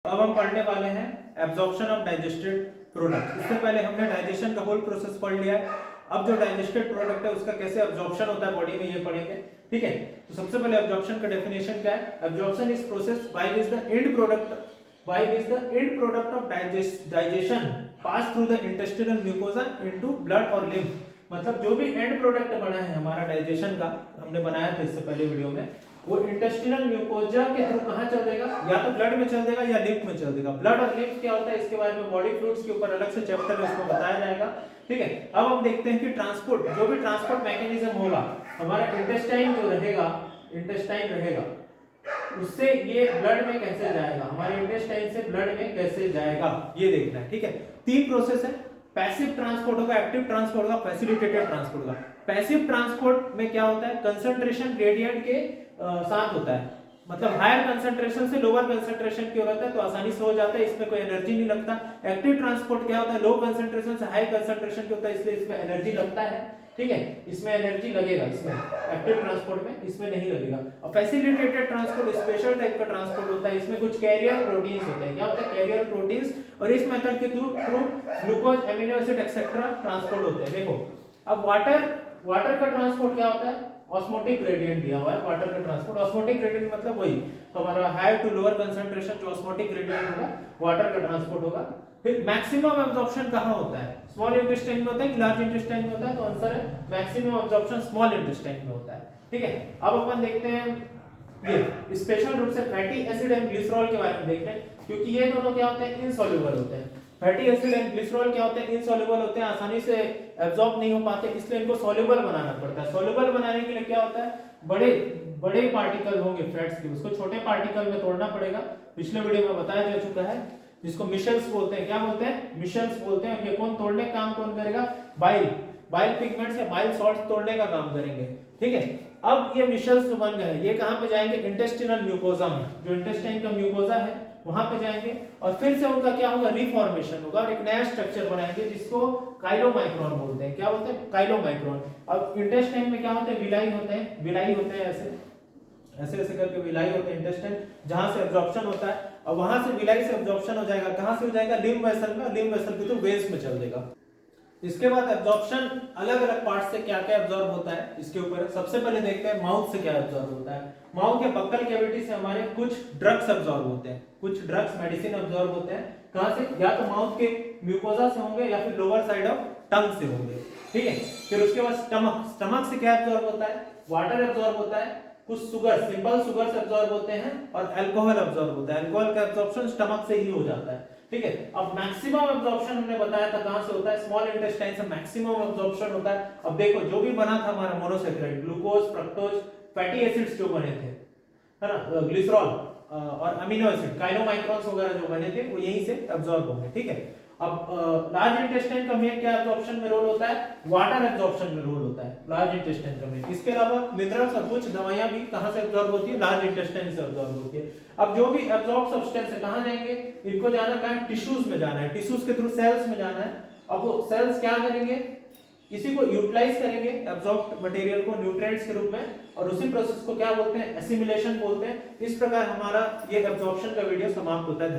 अब हम पढ़ने वाले हैं एब्जॉर्प्शन ऑफ डाइजेस्टेड प्रोडक्ट। इससे पहले हमने डाइजेशन का होल प्रोसेस पढ़ लिया है। अब जो डाइजेस्टेड प्रोडक्ट है उसका कैसे एब्जॉर्प्शन होता है बॉडी में, ये पढ़ेंगे। ठीक है, तो सबसे पहले एब्जॉर्प्शन का डेफिनेशन क्या है। Absorption is process by which the end product of digestion pass through the intestinal mucosa into blood और लिम्फ। मतलब जो भी एंड प्रोडक्ट बना है हमारा डाइजेशन का, हमने बनाया था इससे पहले वीडियो में, वो इंटेस्टिनल म्यूकोजा के थ्रू कहां चल देगा, या तो ब्लड में चल देगा या लिम्फ में चल देगा। ब्लड और लिम्फ क्या होता है इसके बारे में बॉडी फ्लूइड्स के ऊपर अलग से चैप्टर में उसको बताया जाएगा। ठीक है, अब हम देखते हैं कि ट्रांसपोर्ट, जो भी ट्रांसपोर्ट मैकेनिज्म होगा हमारा इंटेस्टाइन जो रहेगा, इंटेस्टाइन रहेगा, उससे ये ब्लड में कैसे जाएगा, हमारे इंटेस्टाइन से ब्लड में कैसे जाएगा, ये देखना है। ठीक है, तीन प्रोसेस है। पैसिव ट्रांसपोर्ट होगा, एक्टिव ट्रांसपोर्ट होगा, फैसिलिटेटेड ट्रांसपोर्ट होगा। पैसिव ट्रांसपोर्ट में क्या होता है, कंसंट्रेशन ग्रेडियंट के साथ होता है। मतलब हायर कंसंट्रेशन से लोअर कंसंट्रेशन की होता है तो आसानी से हो जाता है, इसमें कोई एनर्जी नहीं लगता। एक्टिव ट्रांसपोर्ट क्या होता है, लो कंसंट्रेशन से हाई कंसंट्रेशन की होता है, इसलिए इसमें एनर्जी लगता है। ठीक है, इसमें एनर्जी लगेगा, इसमें एक्टिव ट्रांसपोर्ट में इसमें नहीं लगेगा। और फैसिलिटेटेड ट्रांसपोर्ट स्पेशल टाइप का ट्रांसपोर्ट होता है, इसमें कुछ कैरियर प्रोटीन्स होते हैं। क्या होता है, कैरियर प्रोटीन्स, और इस मेथड के through glucose, amino acid etcetera transport होते हैं। देखो अब वाटर का ट्रांसपोर्ट क्या होता है, ऑस्मोटिक ग्रेडियंट दिया हुआ है वाटर का ट्रांसपोर्ट। ऑस्मोटिक ग्रेडियंट मतलब वही हमारा हायर टू लोअर कंसंट्रेशन जो ऑस्मोटिक ग्रेडियंट होगा वाटर का ट्रांसपोर्ट होगा। फिर मैक्सिमम एब्जॉर्प्शन कहां होता है, स्मॉल इंटेस्टाइन में होता है कि लार्ज इंटेस्टाइन में होता है, तो आंसर है मैक्सिमम एब्जॉर्प्शन स्मॉल इंटेस्टाइन में होता है। ठीक है, अब अपन देखते हैं ये स्पेशल रूप से फैटी एसिड एंड ग्लिसरॉल के बारे में देखते हैं, क्योंकि ये दोनों क्या होते हैं, इनसॉल्युबल होते हैं। फैटी एसिड एंड ग्लिसरॉल क्या होते हैं, इनसॉल्युबल होते हैं, आसानी से एब्जॉर्ब नहीं हो पाते, इसलिए इनको सॉल्युबल बनाना पड़ता है। सॉल्युबल बनाने के लिए क्या होता है, बड़े बड़े पार्टिकल होंगे फैट्स के, उसको छोटे पार्टिकल में तोड़ना पड़ेगा। पिछले वीडियो में बताया जा चुका है, जिसको मिशेल्स बोलते हैं। क्या बोलते हैं, मिशेल्स बोलते हैं। ये कौन तोड़ने का काम कौन करेगा, बाइल पिगमेंट्स या बाइल सॉल्ट्स तोड़ने का काम करेंगे। ठीक है, अब ये मिशेल्स जो बन गए ये कहां पे जाएंगे, इंटेस्टिनल म्यूकोजा में, जो इंटेस्टाइन का म्यूकोजा है वहां पे जाएंगे, और फिर से उनका क्या होगा, रिफॉर्मेशन होगा और एक नया स्ट्रक्चर बनाएंगे जिसको काइलोमाइक्रोन बोलते हैं। क्या बोलते हैं, काइलोमाइक्रोन। अब इंटेस्टाइन में क्या होते हैं, विलाई होते हैं, ऐसे ऐसे करके विलाई होते हैं इंटेस्टाइन, जहां से एब्जॉर्प्शन होता है, और वहां से विलाई से एब्जॉर्प्शन हो जाएगा, कहां से हो जाएगा, लिम्फ वेसल में, लिम्फ वेसल के थ्रू वेन्स में चल देगा। इसके बाद एब्जॉर्प्शन अलग अलग पार्ट से क्या क्या एब्जॉर्ब होता है इसके ऊपर सबसे पहले देखते हैं माउथ से क्या एब्जॉर्ब होता है। माउथ के बक्कल कैविटी से हमारे कुछ ड्रग्स एब्जॉर्ब होते हैं, कुछ ड्रग्स मेडिसिन एब्जॉर्ब होते हैं। कहां से, या तो माउथ के म्यूकोजा से होंगे या फिर लोअर साइड ऑफ टंग से होंगे। ठीक है, फिर उसके बाद स्टमक से क्या एब्जॉर्ब होता है, वाटर एब्जॉर्ब होता है, कुछ सुगर, सिंपल सुगर्स एब्जॉर्ब होते हैं, और अल्कोहल एब्जॉर्ब होता है। अल्कोहल का एब्जॉर्प्शन स्टमक से ही हो जाता है। ठीक है, अब मैक्सिमम एब्जॉर्प्शन हमने बताया था कहां से होता है, स्मॉल इंटेस्टाइन से मैक्सिमम एब्जॉर्प्शन होता है। अब देखो जो भी बना था हमारा monosaccharide, glucose, fructose, fatty acids जो बने थे, है ना, ग्लिसरॉल और अमीनो एसिड, काइलोमाइक्रोन्स वगैरह जो बने थे वो यहीं से एब्जॉर्ब होंगे। ठीक है, अब लार्ज इंटेस्टाइन का मेन क्या एब्जॉर्प्शन में रोल होता है, वाटर एब्जॉर्प्शन में रोल होता है लार्ज इंटेस्टाइन का मेन। इसके अलावा मिनरल्स और कुछ दवाइयां भी कहां से एब्जॉर्ब होती है, लार्ज इंटेस्टाइन से एब्जॉर्ब होती है। अब जो भी एब्जॉर्ब सब्सटेंस है कहां जाएंगे, इनको जाना कहां है, टिश्यूज में जाना है, टिश्यूज के थ्रू सेल्स में जाना है। अब वो सेल्स क्या करेंगे, इसी को यूटिलाइज करेंगे एब्जॉर्ब्ड मटेरियल को न्यूट्रिएंट्स के रूप में, और उसी प्रोसेस को क्या बोलते हैं, एसिमिलेशन बोलते हैं। इस प्रकार हमारा ये एब्जॉर्प्शन का वीडियो समाप्त होता है।